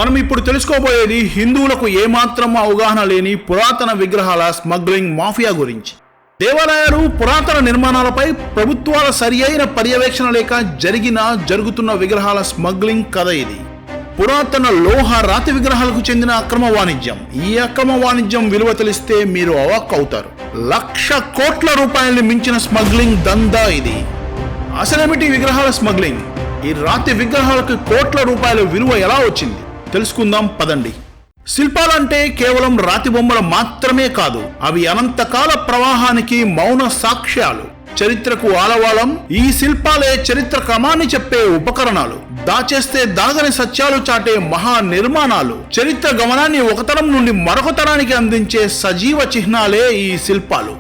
మనం ఇప్పుడు తెలుసుకోబోయేది హిందువులకు ఏమాత్రం అవగాహన లేని పురాతన విగ్రహాల స్మగ్లింగ్ మాఫియా గురించి. దేవాలయాలు, పురాతన నిర్మాణాలపై ప్రభుత్వాల సరియైన పర్యవేక్షణ లేక జరుగుతున్న విగ్రహాల స్మగ్లింగ్ కథ ఇది. పురాతన లోహ రాతి విగ్రహాలకు చెందిన అక్రమ వాణిజ్యం. ఈ అక్రమ వాణిజ్యం విలువ తెలిస్తే మీరు అవాక్ అవుతారు. 1,00,000 కోట్ల రూపాయలు మించిన స్మగ్లింగ్ దందా ఇది. అసలేమిటి విగ్రహాల స్మగ్లింగ్? ఈ రాతి విగ్రహాలకు కోట్ల రూపాయల విలువ ఎలా వచ్చింది తెలుసుకుందాం పదండి. శిల్పాలంటే కేవలం రాతి బొమ్మలు మాత్రమే కాదు, అవి అనంతకాల ప్రవాహానికి మౌన సాక్ష్యాలు, చరిత్రకు ఆలవాలం. ఈ శిల్పాలే చరిత్ర క్రమాన్ని చెప్పే ఉపకరణాలు, దాచేస్తే దాగని సత్యాలు చాటే మహా నిర్మాణాలు, చరిత్ర గమనాన్ని ఒక తరం నుండి మరొక తరానికి అందించే సజీవ చిహ్నాలే ఈ శిల్పాలు.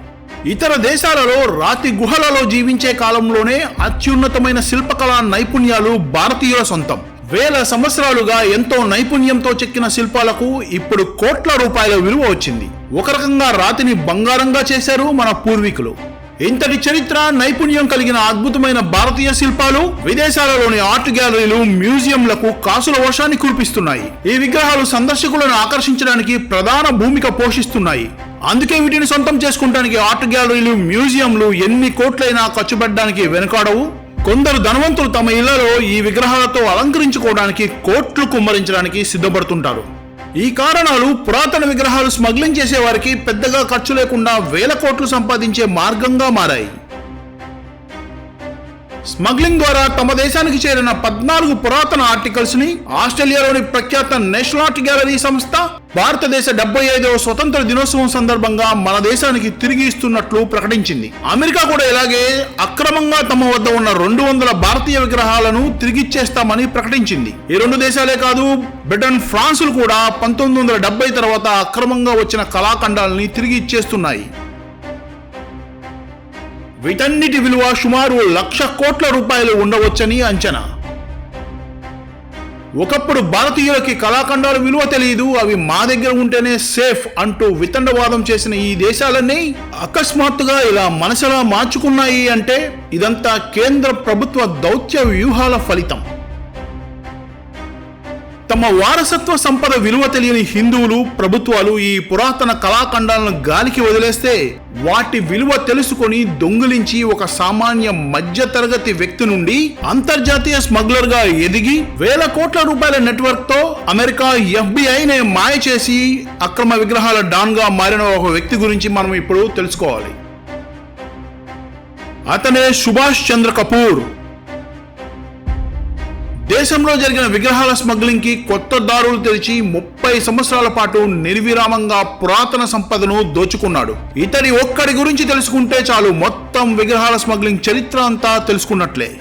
ఇతర దేశాలలో రాతి గుహలలో జీవించే కాలంలోనే అత్యున్నతమైన శిల్పకళా నైపుణ్యాలు భారతీయుల సొంతం. వేల సంవత్సరాలుగా ఎంతో నైపుణ్యంతో చెక్కిన శిల్పాలకు ఇప్పుడు కోట్ల రూపాయల విలువ వచ్చింది. ఒక రకంగా రాతిని బంగారంగా చేశారు మన పూర్వీకులు. ఇంతటి చరిత్ర, నైపుణ్యం కలిగిన అద్భుతమైన భారతీయ శిల్పాలు విదేశాలలోని ఆర్ట్ గ్యాలరీలు, మ్యూజియంలకు కాసుల వర్షాన్ని కురిపిస్తున్నాయి. ఈ విగ్రహాలు సందర్శకులను ఆకర్షించడానికి ప్రధాన భూమిక పోషిస్తున్నాయి. అందుకే వీటిని సొంతం చేసుకుంటానికి ఆర్ట్ గ్యాలరీలు, మ్యూజియంలు ఎన్ని కోట్లైనా ఖర్చు పెట్టడానికి వెనుకాడవు. కొందరు ధనవంతులు తమ ఇళ్లలో ఈ విగ్రహాలతో అలంకరించుకోవడానికి కోట్లు కుమ్మరించడానికి సిద్ధపడుతుంటారు. ఈ కారణాలు పురాతన విగ్రహాలు స్మగ్లింగ్ చేసే వారికి పెద్దగా ఖర్చు లేకుండా వేల కోట్లు సంపాదించే మార్గంగా మారాయి. స్మగ్లింగ్ ద్వారా తమ దేశానికి చేరిన 14 పురాతన ఆర్టికల్స్ ని ఆస్ట్రేలియాలోని ప్రఖ్యాత నేషనల్ ఆర్ట్ గ్యాలరీ సంస్థ భారతదేశ 75వ స్వతంత్ర దినోత్సవం సందర్భంగా మన దేశానికి తిరిగి ఇస్తున్నట్లు ప్రకటించింది. అమెరికా కూడా ఇలాగే అక్రమంగా తమ వద్ద ఉన్న 200 భారతీయ విగ్రహాలను తిరిగిచ్చేస్తామని ప్రకటించింది. ఈ రెండు దేశాలే కాదు, బ్రిటన్, ఫ్రాన్సులు కూడా 1970 తర్వాత అక్రమంగా వచ్చిన కళాఖండాలని తిరిగి ఇచ్చేస్తున్నాయి. వీటన్నిటి విలువ సుమారు 1,00,000 కోట్ల రూపాయలు ఉండవచ్చని అంచనా. ఒకప్పుడు భారతీయులకి కళాఖండాల విలువ తెలియదు, అవి మా దగ్గర ఉంటేనే సేఫ్ అంటూ వితండవాదం చేసిన ఈ దేశాలన్నీ అకస్మాత్తుగా ఇలా మనసులా మార్చుకున్నాయి అంటే ఇదంతా కేంద్ర ప్రభుత్వ దౌత్య వ్యూహాల ఫలితం. తమ వారసత్వ సంపద విలువ తెలియని హిందువులు, ప్రభుత్వాలు ఈ పురాతన కళాఖండాలను గాలికి వదిలేస్తే వాటి విలువ తెలుసుకొని దొంగిలించి ఒక సామాన్య మధ్య తరగతి వ్యక్తి నుండి అంతర్జాతీయ స్మగ్లర్ గా ఎదిగి వేల కోట్ల రూపాయల నెట్వర్క్ తో అమెరికా FBI మాయ చేసి అక్రమ విగ్రహాల డాన్ గా మారిన ఒక వ్యక్తి గురించి మనం ఇప్పుడు తెలుసుకోవాలి. అతనే సుభాష్ చంద్ర కపూర్. దేశంలో జరిగిన విగ్రహాల స్మగ్లింగ్ కి కొత్త దారులు తెరిచి 30 సంవత్సరాల పాటు నిర్విరామంగా పురాతన సంపదను దోచుకున్నాడు. ఇతడి ఒక్కడి గురించి తెలుసుకుంటే చాలు, మొత్తం విగ్రహాల స్మగ్లింగ్ చరిత్ర అంతా తెలుసుకున్నట్లే.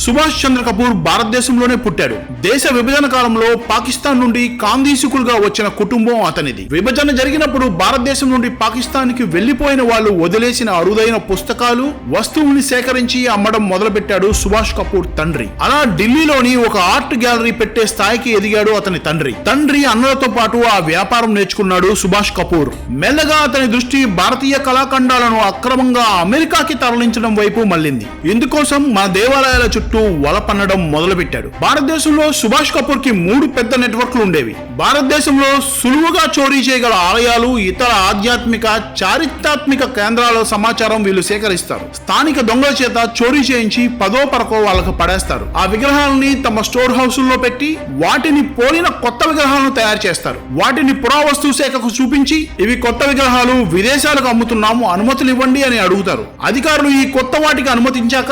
సుభాష్ చంద్ర కపూర్ భారతదేశంలోనే పుట్టాడు. దేశ విభజన కాలంలో పాకిస్తాన్ నుండి కాందీసుకులుగా వచ్చిన కుటుంబం అతనిది. విభజన జరిగినప్పుడు భారతదేశం నుండి పాకిస్తాన్ కి వెళ్లిపోయిన వాళ్ళు వదిలేసిన అరుదైన పుస్తకాలు, వస్తువుల్ని సేకరించి అమ్మడం మొదలుపెట్టాడు సుభాష్ కపూర్ తండ్రి. అలా ఢిల్లీలోని ఒక ఆర్ట్ గ్యాలరీ పెట్టే స్థాయికి ఎదిగాడు అతని తండ్రి అన్నలతో పాటు ఆ వ్యాపారం నేర్చుకున్నాడు సుభాష్ కపూర్. మెల్లగా అతని దృష్టి భారతీయ కళాఖండాలను అక్రమంగా అమెరికాకి తరలించడం వైపు మళ్ళింది. ఇందుకోసం మన దేవాలయాల చుట్టూ వలపన్నడం మొదలుపెట్టాడు. భారతదేశంలో సుభాష్ కపూర్ కి 3 పెద్ద నెట్వర్క్లు ఉండేవి. భారతదేశంలో సులువుగా చోరీ చేయగల ఆలయాలు, ఇతర ఆధ్యాత్మిక, చారిత్రాత్మక కేంద్రాల సమాచారం వీళ్ళు సేకరిస్తారు. స్థానిక దొంగల చేత చోరీ చేయించి 10వ పరకో వాళ్ళకు పడేస్తారు. ఆ విగ్రహాలని తమ స్టోర్ హౌసుల్లో పెట్టి వాటిని పోలిన కొత్త విగ్రహాలను తయారు చేస్తారు. వాటిని పురావస్తు శాఖకు చూపించి ఇవి కొత్త విగ్రహాలు, విదేశాలకు అమ్ముతున్నాము, అనుమతులు ఇవ్వండి అని అడుగుతారు. అధికారులు ఈ కొత్త వాటికి అనుమతించాక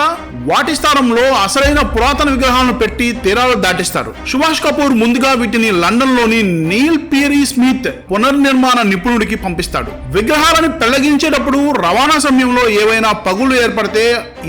వాటి స్థానంలో అసలైన పురాతన విగ్రహాలను పెట్టి తీరాలు దాటిస్తారు. సుభాష్ కపూర్ ముందుగా వీటిని లండన్ లోని నీల్ పియరీ స్మిత్ పునర్నిర్మాణ నిపుణుడికి పంపిస్తాడు. విగ్రహాలను పెళ్లగించేటప్పుడు రవాణా సమయంలో ఏవైనా పగులు ఏర్పడితే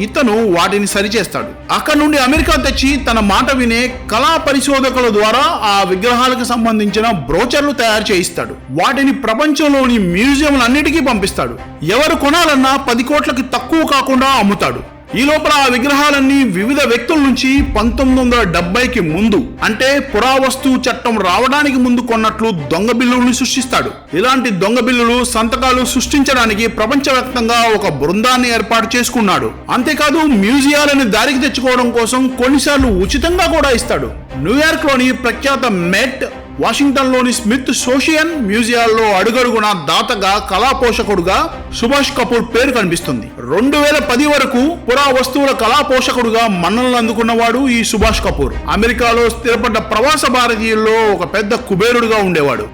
ఇతను వాటిని సరిచేస్తాడు. అక్కడ నుండి అమెరికా తెచ్చి తన మాట వినే కళా పరిశోధకుల ద్వారా ఆ విగ్రహాలకు సంబంధించిన బ్రోచర్లు తయారు చేయిస్తాడు. వాటిని ప్రపంచంలోని మ్యూజియంలన్నిటికీ పంపిస్తాడు. ఎవరు కొనాలన్నా 10 కోట్లకి తక్కువ కాకుండా అమ్ముతాడు. ఈ లోపల ఆ విగ్రహాలన్నీ వివిధ వ్యక్తుల నుంచి 1970కి ముందు, అంటే పురావస్తు చట్టం రావడానికి ముందు కొన్నట్లు దొంగ బిల్లుల్ని సృష్టిస్తాడు. ఇలాంటి దొంగ బిల్లులు, సంతకాలు సృష్టించడానికి ప్రపంచవ్యాప్తంగా ఒక బృందాన్ని ఏర్పాటు చేసుకున్నాడు. అంతేకాదు మ్యూజియాలను దారికి తెచ్చుకోవడం కోసం కొన్నిసార్లు ఉచితంగా కూడా ఇస్తాడు. న్యూయార్క్ లోని ప్రఖ్యాత మెట్, వాషింగ్టన్ లోని స్మిత్ సోషియన్ మ్యూజియాల్లో అడుగడుగున దాతగా, కళా పోషకుడుగా సుభాష్ కపూర్ పేరు కనిపిస్తుంది. 2010 వరకు పురావస్తువుల కళా పోషకుడుగా మన్ననలు అందుకున్నవాడు ఈ సుభాష్ కపూర్. అమెరికాలో స్థిరపడ్డ ప్రవాస భారతీయుల్లో ఒక పెద్ద కుబేరుడుగా ఉండేవాడు.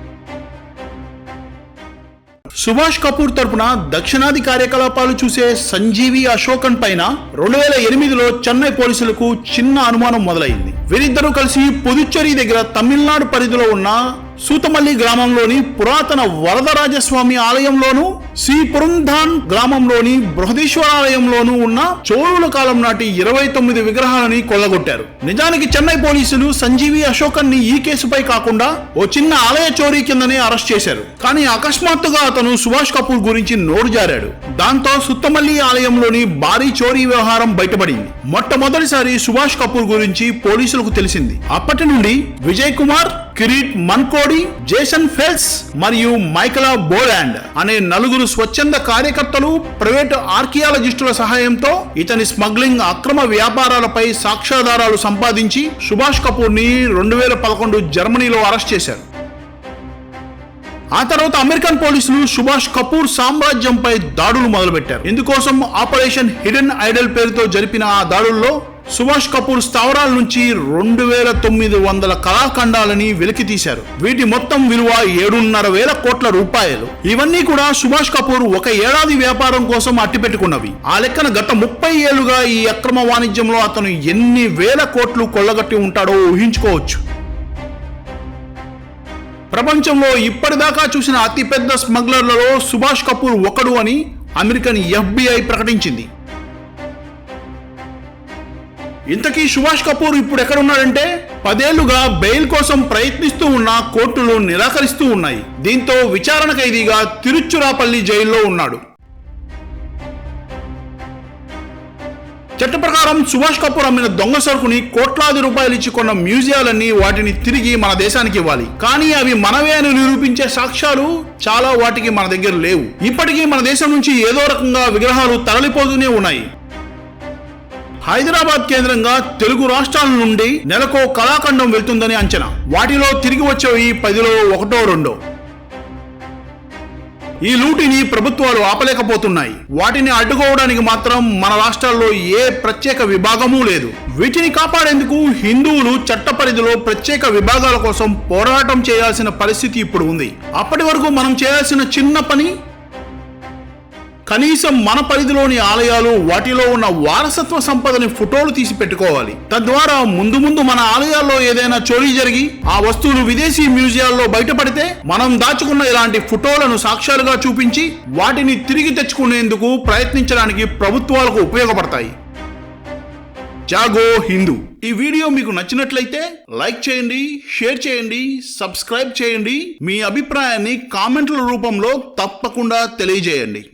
సుభాష్ కపూర్ తరపున దక్షిణాది కార్యకలాపాలు చూసే సంజీవి అశోకన్ పైన 2008లో చెన్నై పోలీసులకు చిన్న అనుమానం మొదలైంది. వీరిద్దరూ కలిసి పుదుచ్చేరి దగ్గర తమిళనాడు పరిధిలో ఉన్న సూతమల్లి గ్రామంలోని పురాతన వరదరాజస్వామి ఆలయంలోను, శ్రీ పురంధాన్ గ్రామంలోని బృహదీశ్వర ఆలయంలోనూ ఉన్న చోళుల కాలం నాటి 29 విగ్రహాలని కొల్లగొట్టారు. నిజానికి చెన్నై పోలీసులు సంజీవి అశోకన్ ని ఈ కేసుపై కాకుండా ఓ చిన్న ఆలయ చోరీ కిందనే అరెస్ట్ చేశారు. కానీ అకస్మాత్తుగా అతను సుభాష్ కపూర్ గురించి నోరు జారాడు. దాంతో సుత్తమల్లి ఆలయంలోని భారీ చోరీ వ్యవహారం బయటపడింది. మొట్టమొదటిసారి సుభాష్ కపూర్ గురించి పోలీసులకు తెలిసింది. అప్పటి నుండి విజయ్ కుమార్, కిరీట్ మన్కోడి, జేసన్ ఫెల్స్ మరియు మైకలా బోలాండ్ అనే 4 స్వచ్ఛంద కార్యకర్తలు, ప్రైవేటు ఆర్కియాలజిస్టుల సహాయంతో ఇతని స్మగ్లింగ్, అక్రమ వ్యాపారాలపై సాక్ష్యాధారాలు సంపాదించి సుభాష్ కపూర్ ని 2011 జర్మనీలో అరెస్ట్ చేశారు. ఆ తర్వాత అమెరికన్ పోలీసులు సుభాష్ కపూర్ సామ్రాజ్యంపై దాడులు మొదలుపెట్టారు. ఇందుకోసం ఆపరేషన్ హిడెన్ ఐడల్ పేరుతో జరిపిన ఆ దాడుల్లో సుభాష్ కపూర్ స్థావరాల నుంచి 2900 కళాఖండాలని వెలికి తీశారు. వీటి మొత్తం విలువ 7,500 కోట్ల రూపాయలు. ఇవన్నీ కూడా సుభాష్ కపూర్ ఒక ఏడాది వ్యాపారం కోసం అట్టిపెట్టుకున్నవి. ఆ లెక్కన గత 30 ఏళ్లుగా ఈ అక్రమ వాణిజ్యంలో అతను ఎన్ని వేల కోట్లు కొల్లగట్టి ఉంటాడో ఊహించుకోవచ్చు. ప్రపంచంలో ఇప్పటిదాకా చూసిన అతిపెద్ద స్మగ్లర్లలో సుభాష్ కపూర్ ఒకడు అని అమెరికన్ FBI ప్రకటించింది. ఇంతకీ సుభాష్ కపూర్ ఇప్పుడు ఎక్కడున్నాడంటే 10 ఏళ్లుగా బెయిల్ కోసం ప్రయత్నిస్తూ ఉన్న కోర్టులు నిరాకరిస్తూ ఉన్నాయి. దీంతో విచారణ ఖైదీగా తిరుచురాపల్లి జైల్లో ఉన్నాడు. చట్ట ప్రకారం సుభాష్ కపూర్ అమ్మిన దొంగ సరుకుని కోట్లాది రూపాయలు ఇచ్చి కొన్న మ్యూజియాలన్నీ వాటిని తిరిగి మన దేశానికి ఇవ్వాలి. కానీ అవి మనవే అని నిరూపించే సాక్ష్యాలు చాలా వాటికి మన దగ్గర లేవు. ఇప్పటికీ మన దేశం నుంచి ఏదో రకంగా విగ్రహాలు తరలిపోతూనే ఉన్నాయి. హైదరాబాద్ కేంద్రంగా తెలుగు రాష్ట్రాల నుండి నెలకో కళాఖండం వెళ్తుందని అంచనా. వాటిలో తిరిగి వచ్చేవి 10లో 1, 2. ఈ లూటిని ప్రభుత్వాలు ఆపలేకపోతున్నాయి. వాటిని అడ్డుకోవడానికి మాత్రం మన రాష్ట్రాల్లో ఏ ప్రత్యేక విభాగమూ లేదు. వీటిని కాపాడేందుకు హిందువులు చట్ట పరిధిలో ప్రత్యేక విభాగాల కోసం పోరాటం చేయాల్సిన పరిస్థితి ఇప్పుడు ఉంది. అప్పటి వరకు మనం చేయాల్సిన చిన్న పని, కనీసం మన పరిధిలోని ఆలయాలు, వాటిలో ఉన్న వారసత్వ సంపదని ఫోటోలు తీసి పెట్టుకోవాలి. తద్వారా ముందు ముందు మన ఆలయాల్లో ఏదైనా చోరీ జరిగి ఆ వస్తువులు విదేశీ మ్యూజియాల్లో బయటపడితే మనం దాచుకున్న ఇలాంటి ఫోటోలను సాక్ష్యాలుగా చూపించి వాటిని తిరిగి తెచ్చుకునేందుకు ప్రయత్నించడానికి ప్రభుత్వాలకు ఉపయోగపడతాయి. జాగో హిందూ. ఈ వీడియో మీకు నచ్చినట్లయితే లైక్ చేయండి, షేర్ చేయండి, సబ్స్క్రైబ్ చేయండి. మీ అభిప్రాయాన్ని కామెంట్ల రూపంలో తప్పకుండా తెలియజేయండి.